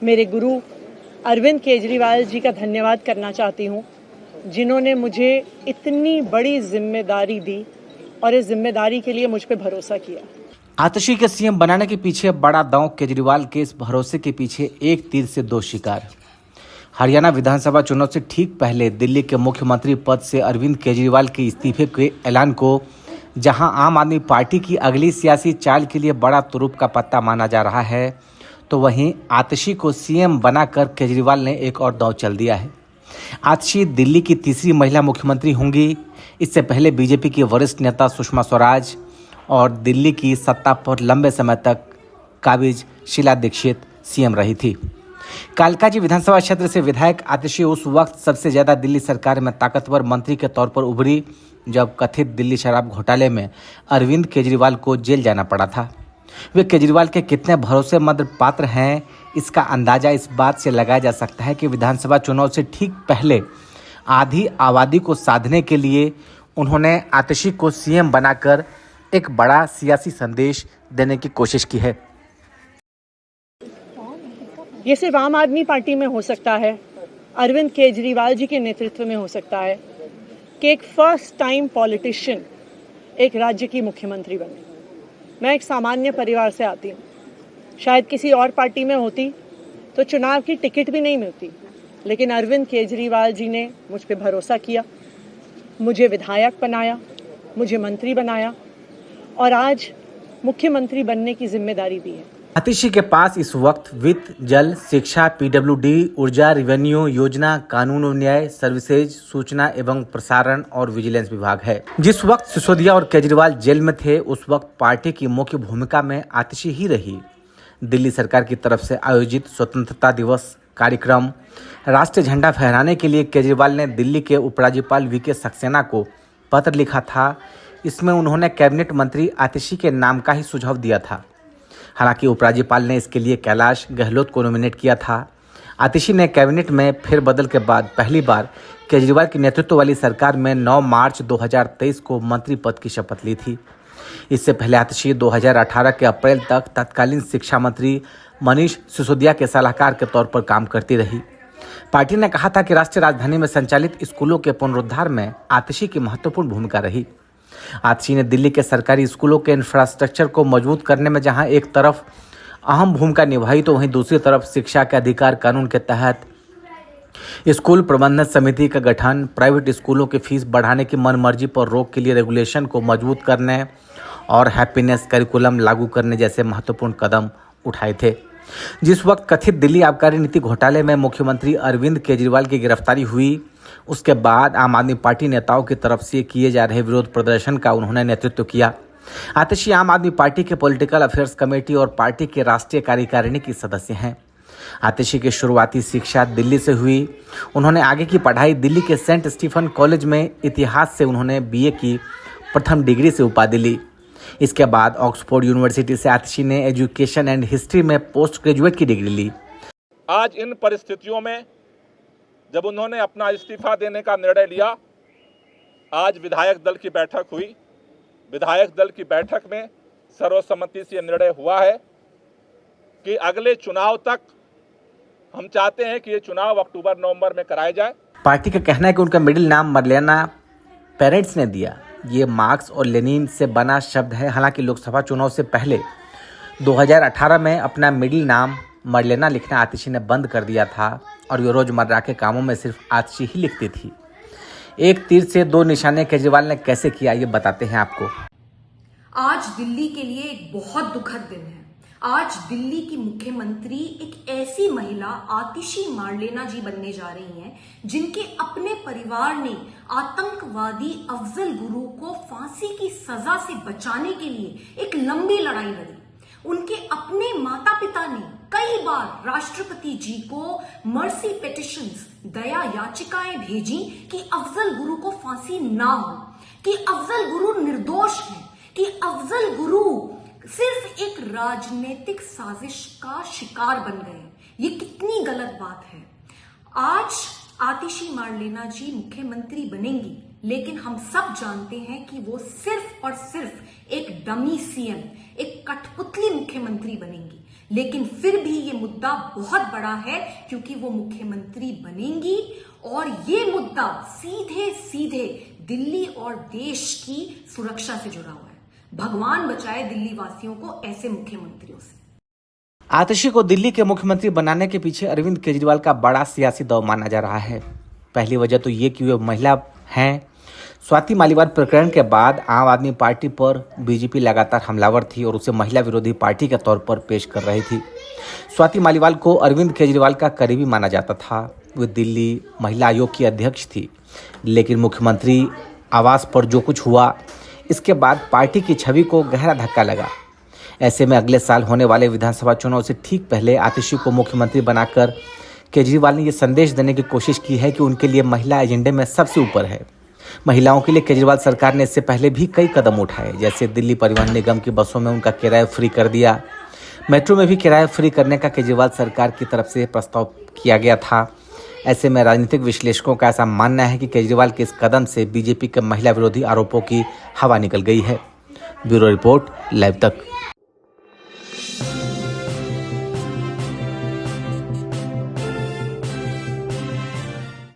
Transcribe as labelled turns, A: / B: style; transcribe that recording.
A: मेरे गुरु अरविंद केजरीवाल जी का धन्यवाद करना चाहती हूँ, जिन्होंने मुझे इतनी बड़ी जिम्मेदारी दी और इस जिम्मेदारी के लिए मुझ पे भरोसा किया।
B: आतिशी के सीएम बनाने के पीछे बड़ा दांव, केजरीवाल के इस भरोसे के पीछे एक तीर से दो शिकार। हरियाणा विधानसभा चुनाव से ठीक पहले दिल्ली के मुख्यमंत्री पद से अरविंद केजरीवाल के इस्तीफे के ऐलान को जहां आम आदमी पार्टी की अगली सियासी चाल के लिए बड़ा तुरुप का पत्ता माना जा रहा है, तो वहीं आतिशी को सीएम बनाकर केजरीवाल ने एक और दांव चल दिया है। आतिशी दिल्ली की तीसरी महिला मुख्यमंत्री होंगी। इससे पहले बीजेपी की वरिष्ठ नेता सुषमा स्वराज और दिल्ली की सत्ता पर लंबे समय तक काबिज शीला दीक्षित सीएम रही थी। कालकाजी विधानसभा क्षेत्र से विधायक आतिशी उस वक्त सबसे ज्यादा दिल्ली सरकार में ताकतवर मंत्री के तौर पर उभरी जब कथित दिल्ली शराब घोटाले में अरविंद केजरीवाल को जेल जाना पड़ा था। वे केजरीवाल के कितने भरोसेमंद पात्र हैं, इसका अंदाजा इस बात से लगाया जा सकता है कि विधानसभा चुनाव से ठीक पहले आधी आबादी को साधने के लिए उन्होंने आतिशी को सीएम बनाकर एक बड़ा सियासी संदेश देने की कोशिश की है।
A: ये सिर्फ आम आदमी पार्टी में हो सकता है, अरविंद केजरीवाल जी के नेतृत्व में हो सकता है कि एक फर्स्ट टाइम पॉलिटिशियन एक राज्य की मुख्यमंत्री बने। मैं एक सामान्य परिवार से आती हूँ। शायद किसी और पार्टी में होती तो चुनाव की टिकट भी नहीं मिलती, लेकिन अरविंद केजरीवाल जी ने मुझ पे भरोसा किया, मुझे विधायक बनाया, मुझे मंत्री बनाया और आज मुख्यमंत्री बनने की जिम्मेदारी दी है।
B: आतिशी के पास इस वक्त वित्त, जल, शिक्षा, पीडब्ल्यूडी, ऊर्जा, रेवेन्यू, योजना, कानून और न्याय, सर्विसेज, सूचना एवं प्रसारण और विजिलेंस विभाग है। जिस वक्त सिसोदिया और केजरीवाल जेल में थे, उस वक्त पार्टी की मुख्य भूमिका में आतिशी ही रही। दिल्ली सरकार की तरफ से आयोजित स्वतंत्रता दिवस कार्यक्रम, राष्ट्रीय झंडा फहराने के लिए केजरीवाल ने दिल्ली के उपराज्यपाल वीके सक्सेना को पत्र लिखा था। इसमें उन्होंने कैबिनेट मंत्री आतिशी के नाम का ही सुझाव दिया था। हालांकि उपराज्यपाल ने इसके लिए कैलाश गहलोत को नॉमिनेट किया था। आतिशी ने कैबिनेट में फेरबदल के बाद पहली बार केजरीवाल के नेतृत्व वाली सरकार में 9 मार्च 2023 को मंत्री पद की शपथ ली थी। इससे पहले आतिशी 2018 के अप्रैल तक तत्कालीन शिक्षा मंत्री मनीष सिसोदिया के सलाहकार के तौर पर काम करती रही। पार्टी ने कहा था कि राष्ट्रीय राजधानी में संचालित स्कूलों के पुनरुद्धार में आतिशी की महत्वपूर्ण भूमिका रही। आतिशी ने दिल्ली के सरकारी स्कूलों के इंफ्रास्ट्रक्चर को मजबूत करने में जहां एक तरफ अहम भूमिका निभाई, तो वहीं दूसरी तरफ शिक्षा के अधिकार कानून के तहत स्कूल प्रबंधन समिति का गठन, प्राइवेट स्कूलों की फीस बढ़ाने की मनमर्जी पर रोक के लिए रेगुलेशन को मजबूत करने और हैप्पीनेस करिकुलम लागू करने जैसे महत्वपूर्ण कदम उठाए थे। जिस वक्त कथित दिल्ली आबकारी नीति घोटाले में मुख्यमंत्री अरविंद केजरीवाल की गिरफ्तारी हुई, उसके बाद आम आदमी पार्टी नेताओं की तरफ से किए जा रहे विरोध प्रदर्शन का उन्होंने नेतृत्व किया। आतिशी आम आदमी पार्टी के पॉलिटिकल अफेयर्स कमेटी और पार्टी के राष्ट्रीय कार्यकारिणी की सदस्य हैं। आतिशी की शुरुआती शिक्षा दिल्ली से हुई। उन्होंने आगे की पढ़ाई दिल्ली के सेंट स्टीफन कॉलेज में इतिहास से उन्होंने बीए की प्रथम डिग्री से उपाधि ली। इसके बाद ऑक्सफोर्ड यूनिवर्सिटी से आतिशी ने एजुकेशन एंड हिस्ट्री में पोस्ट ग्रेजुएट की डिग्री ली।
C: आज इन परिस्थितियों में जब उन्होंने अपना इस्तीफा देने का निर्णय लिया, आज विधायक दल की बैठक हुई। विधायक दल की बैठक में सर्वसम्मति से निर्णय हुआ है कि अगले चुनाव तक हम चाहते हैं कि ये चुनाव अक्टूबर-नवंबर में कराए जाए।
B: पार्टी का कहना है कि उनका मिडिल नाम मरलेना पेरेंट्स ने दिया। ये मार्क्स और लेनिन से बना शब्द है। हालांकि लोकसभा चुनाव से पहले 2018 में अपना मिडिल नाम मरलेना लिखना आतिशी ने बंद कर दिया था और ये रोजमर्रा के कामों में सिर्फ आतिशी ही लिखती थी। एक तीर से दो निशाने केजरीवाल ने कैसे किया, ये बताते हैं आपको।
D: आज दिल्ली के लिए एक बहुत दुखद दिन है। आज दिल्ली की मुख्यमंत्री एक ऐसी महिला आतिशी मारलेना जी बनने जा रही हैं, जिनके अपने परिवार ने आतंकवादी अफजल गुरु को फांसी की सजा से बचाने के लिए एक लंबी लड़ाई लड़ी। उनके अपने माता पिता ने कई बार राष्ट्रपति जी को मर्सी पिटिशंस, दया याचिकाएं भेजी कि अफजल गुरु को फांसी ना हो, कि अफजल गुरु निर्दोष हैं, कि अफजल गुरु सिर्फ एक राजनीतिक साजिश का शिकार बन गए। ये कितनी गलत बात है। आज आतिशी मारलेना जी मुख्यमंत्री बनेंगी, लेकिन हम सब जानते हैं कि वो सिर्फ और सिर्फ एक डमी सीएम, एक कठपुतली मुख्यमंत्री बनेंगी। लेकिन फिर भी ये मुद्दा बहुत बड़ा है क्योंकि वो मुख्यमंत्री बनेंगी और ये मुद्दा सीधे सीधे दिल्ली और देश की सुरक्षा से जुड़ा हुआ है। भगवान बचाए दिल्ली वासियों को ऐसे मुख्यमंत्रियों से।
B: आतिशी को दिल्ली के मुख्यमंत्री बनाने के पीछे अरविंद केजरीवाल का बड़ा सियासी दांव माना जा रहा है। पहली वजह तो ये कि वे महिला हैं। स्वाति मालीवाल प्रकरण के बाद आम आदमी पार्टी पर बीजेपी लगातार हमलावर थी और उसे महिला विरोधी पार्टी के तौर पर पेश कर रही थी। स्वाति मालीवाल को अरविंद केजरीवाल का करीबी माना जाता था। वे दिल्ली महिला आयोग की अध्यक्ष थी, लेकिन मुख्यमंत्री आवास पर जो कुछ हुआ इसके बाद पार्टी की छवि को गहरा धक्का लगा। ऐसे में अगले साल होने वाले विधानसभा चुनाव से ठीक पहले आतिशी को मुख्यमंत्री बनाकर केजरीवाल ने यह संदेश देने की कोशिश की है कि उनके लिए महिला एजेंडे में सबसे ऊपर है। महिलाओं के लिए केजरीवाल सरकार ने इससे पहले भी कई कदम उठाए, जैसे दिल्ली परिवहन निगम की बसों में उनका किराया फ्री कर दिया। मेट्रो में भी किराया फ्री करने का केजरीवाल सरकार की तरफ से प्रस्ताव किया गया था। ऐसे में राजनीतिक विश्लेषकों का ऐसा मानना है कि केजरीवाल के इस कदम से बीजेपी के महिला विरोधी आरोपों की हवा निकल गई है। ब्यूरो रिपोर्ट, लाइव तक।